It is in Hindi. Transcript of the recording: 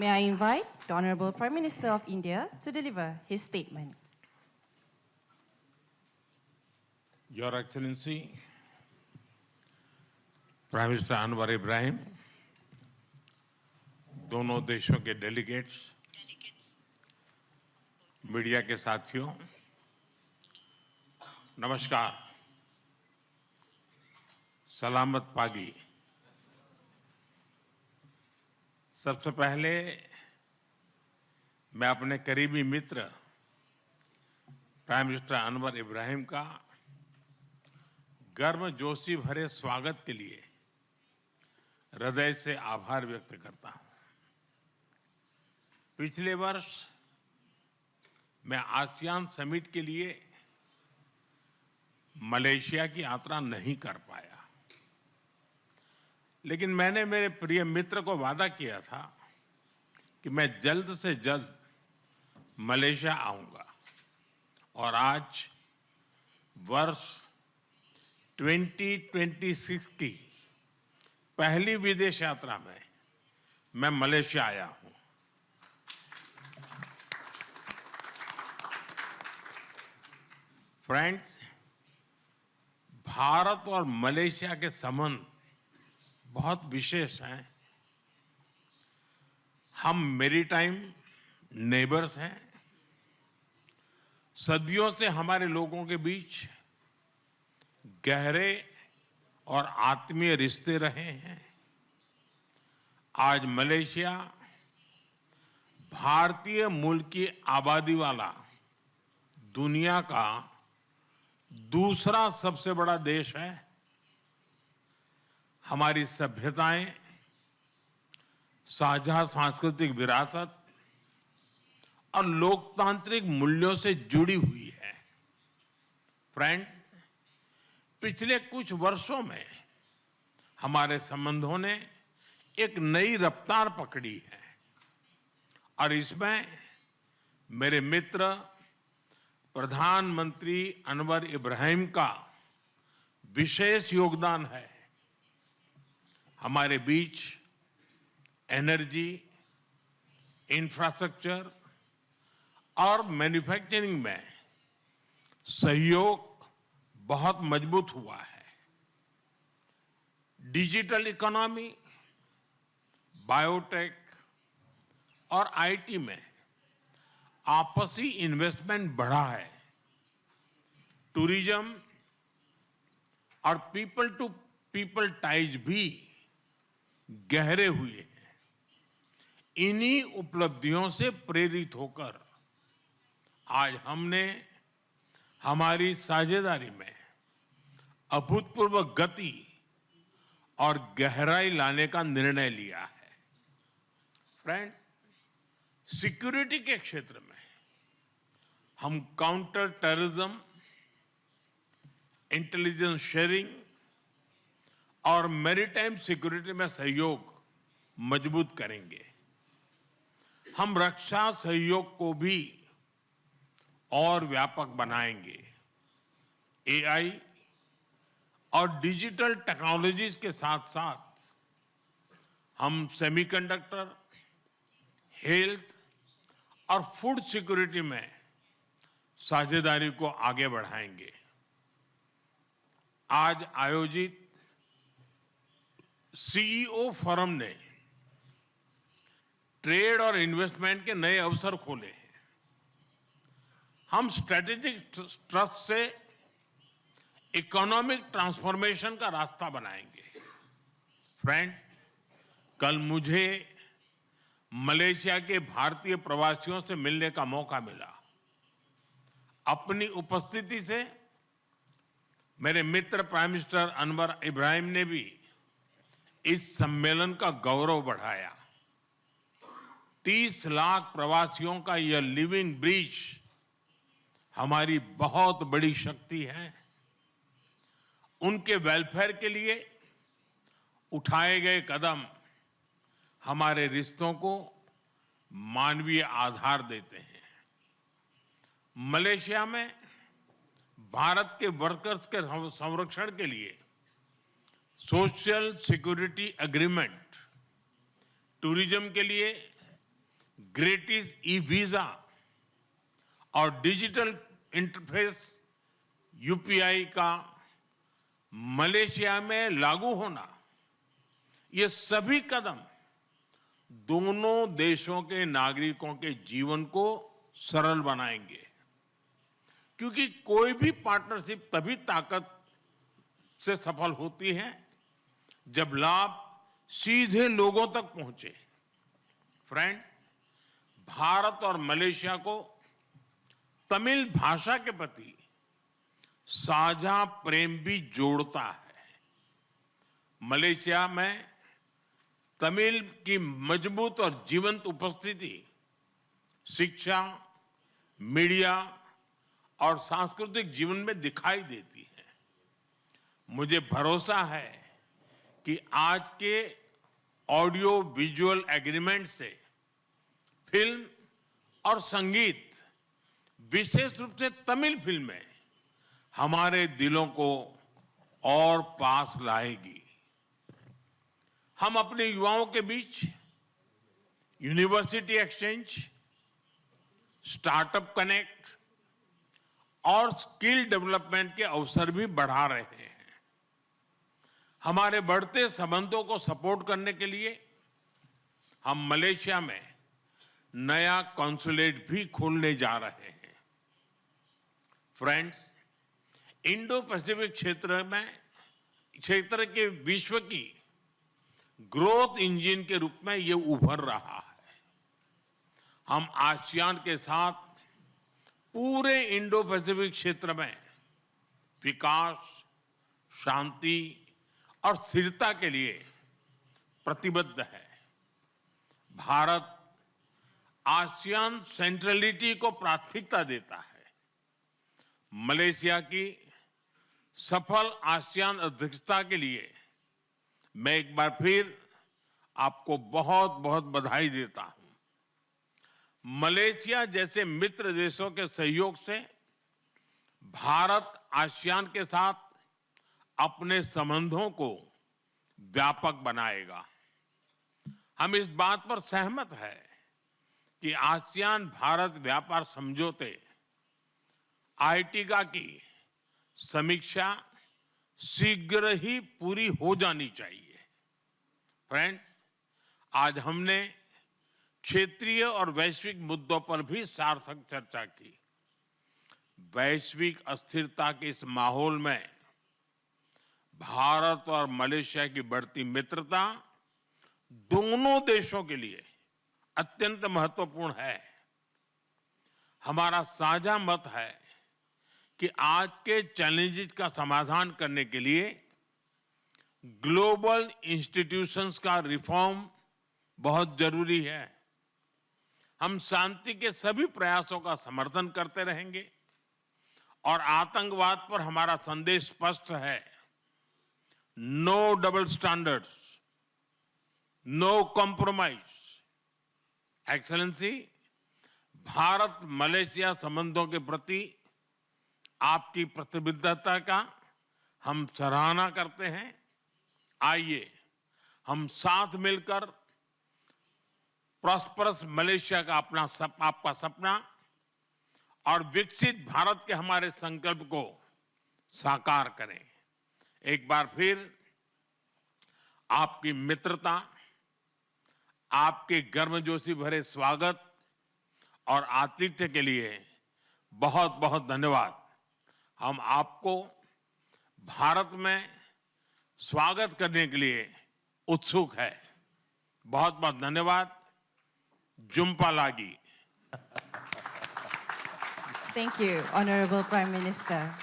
May I invite the Honorable Prime Minister of India to deliver his statement. Your Excellency, Prime Minister Anwar Ibrahim, दोनों देशों के डेलीगेट्स, मीडिया के साथियों, नमस्कार। सलामत पागी। सबसे पहले मैं अपने करीबी मित्र प्राइम मिनिस्टर अनवर इब्राहिम का गर्मजोशी भरे स्वागत के लिए हृदय से आभार व्यक्त करता हूं। पिछले वर्ष मैं आसियान समिट के लिए मलेशिया की यात्रा नहीं कर पाया, लेकिन मैंने मेरे प्रिय मित्र को वादा किया था कि मैं जल्द से जल्द मलेशिया आऊंगा और आज वर्ष 2026 की पहली विदेश यात्रा में मैं मलेशिया आया हूं। फ्रेंड्स, भारत और मलेशिया के संबंध बहुत विशेष हैं। हम मैरीटाइम नेबर्स हैं। सदियों से हमारे लोगों के बीच गहरे और आत्मीय रिश्ते रहे हैं। आज मलेशिया भारतीय मूल की आबादी वाला दुनिया का दूसरा सबसे बड़ा देश है। हमारी सभ्यताएं, साझा सांस्कृतिक विरासत और लोकतांत्रिक मूल्यों से जुड़ी हुई है। फ्रेंड्स, पिछले कुछ वर्षों में हमारे संबंधों ने एक नई रफ्तार पकड़ी है और इसमें मेरे मित्र प्रधानमंत्री अनवर इब्राहिम का विशेष योगदान है। हमारे बीच एनर्जी, इंफ्रास्ट्रक्चर और मैन्युफैक्चरिंग में सहयोग बहुत मजबूत हुआ है। डिजिटल इकोनॉमी, बायोटेक और आईटी में आपसी इन्वेस्टमेंट बढ़ा है। टूरिज्म और पीपल टू पीपल टाइज भी गहरे हुए हैं। इन्हीं उपलब्धियों से प्रेरित होकर आज हमने हमारी साझेदारी में अभूतपूर्व गति और गहराई लाने का निर्णय लिया है। फ्रेंड्स, सिक्योरिटी के क्षेत्र में हम काउंटर टेररिज्म, इंटेलिजेंस शेयरिंग और मैरीटाइम सिक्योरिटी में सहयोग मजबूत करेंगे। हम रक्षा सहयोग को भी और व्यापक बनाएंगे। एआई और डिजिटल टेक्नोलॉजीज के साथ साथ हम सेमीकंडक्टर, हेल्थ और फूड सिक्योरिटी में साझेदारी को आगे बढ़ाएंगे। आज आयोजित सीईओ फोरम ने ट्रेड और इन्वेस्टमेंट के नए अवसर खोले हैं। हम स्ट्रेटेजिक ट्रस्ट से इकोनॉमिक ट्रांसफॉर्मेशन का रास्ता बनाएंगे। फ्रेंड्स, कल मुझे मलेशिया के भारतीय प्रवासियों से मिलने का मौका मिला। अपनी उपस्थिति से मेरे मित्र प्राइम मिनिस्टर अनवर इब्राहिम ने भी इस सम्मेलन का गौरव बढ़ाया। 30 लाख प्रवासियों का यह लिविंग ब्रिज हमारी बहुत बड़ी शक्ति है। उनके वेलफेयर के लिए उठाए गए कदम हमारे रिश्तों को मानवीय आधार देते हैं। मलेशिया में भारत के वर्कर्स के संरक्षण के लिए सोशल सिक्योरिटी एग्रीमेंट, टूरिज्म के लिए ग्रेटिस ई वीजा और डिजिटल इंटरफेस यूपीआई का मलेशिया में लागू होना, ये सभी कदम दोनों देशों के नागरिकों के जीवन को सरल बनाएंगे, क्योंकि कोई भी पार्टनरशिप तभी ताकत से सफल होती है जब लाभ सीधे लोगों तक पहुंचे। फ्रेंड्स, भारत और मलेशिया को तमिल भाषा के प्रति साझा प्रेम भी जोड़ता है। मलेशिया में तमिल की मजबूत और जीवंत उपस्थिति शिक्षा, मीडिया और सांस्कृतिक जीवन में दिखाई देती है। मुझे भरोसा है कि आज के ऑडियो विजुअल एग्रीमेंट से फिल्म और संगीत, विशेष रूप से तमिल फिल्में, हमारे दिलों को और पास लाएगी। हम अपने युवाओं के बीच यूनिवर्सिटी एक्सचेंज, स्टार्टअप कनेक्ट और स्किल डेवलपमेंट के अवसर भी बढ़ा रहे हैं। हमारे बढ़ते संबंधों को सपोर्ट करने के लिए हम मलेशिया में नया कॉन्सुलेट भी खोलने जा रहे हैं। फ्रेंड्स, इंडो पैसिफिक क्षेत्र के विश्व की ग्रोथ इंजन के रूप में ये उभर रहा है। हम आसियान के साथ पूरे इंडो पैसिफिक क्षेत्र में विकास, शांति और स्थिरता के लिए प्रतिबद्ध है। भारत आसियान सेंट्रलिटी को प्राथमिकता देता है। मलेशिया की सफल आसियान अध्यक्षता के लिए मैं एक बार फिर आपको बहुत बहुत बधाई देता हूं। मलेशिया जैसे मित्र देशों के सहयोग से भारत आसियान के साथ अपने संबंधों को व्यापक बनाएगा। हम इस बात पर सहमत हैं कि आसियान भारत व्यापार समझौते आईटीका की समीक्षा शीघ्र ही पूरी हो जानी चाहिए। फ्रेंड्स, आज हमने क्षेत्रीय और वैश्विक मुद्दों पर भी सार्थक चर्चा की। वैश्विक अस्थिरता के इस माहौल में भारत और मलेशिया की बढ़ती मित्रता दोनों देशों के लिए अत्यंत महत्वपूर्ण है। हमारा साझा मत है कि आज के चैलेंजेस का समाधान करने के लिए ग्लोबल इंस्टीट्यूशंस का रिफॉर्म बहुत जरूरी है। हम शांति के सभी प्रयासों का समर्थन करते रहेंगे और आतंकवाद पर हमारा संदेश स्पष्ट है। No double standards, no compromise. Excellency, Bharat Malaysia संबंधों के प्रति आपकी प्रतिबद्धता का हम सराहना करते हैं। आइए हम साथ मिलकर प्रॉस्परस मलेशिया का आपका सपना और विकसित भारत के हमारे संकल्प को साकार करें। एक बार फिर आपकी मित्रता, आपके गर्मजोशी भरे स्वागत और आतिथ्य के लिए बहुत बहुत धन्यवाद। हम आपको भारत में स्वागत करने के लिए उत्सुक है। बहुत बहुत धन्यवाद। जुम्पा लागी। Thank you, Honorable Prime Minister.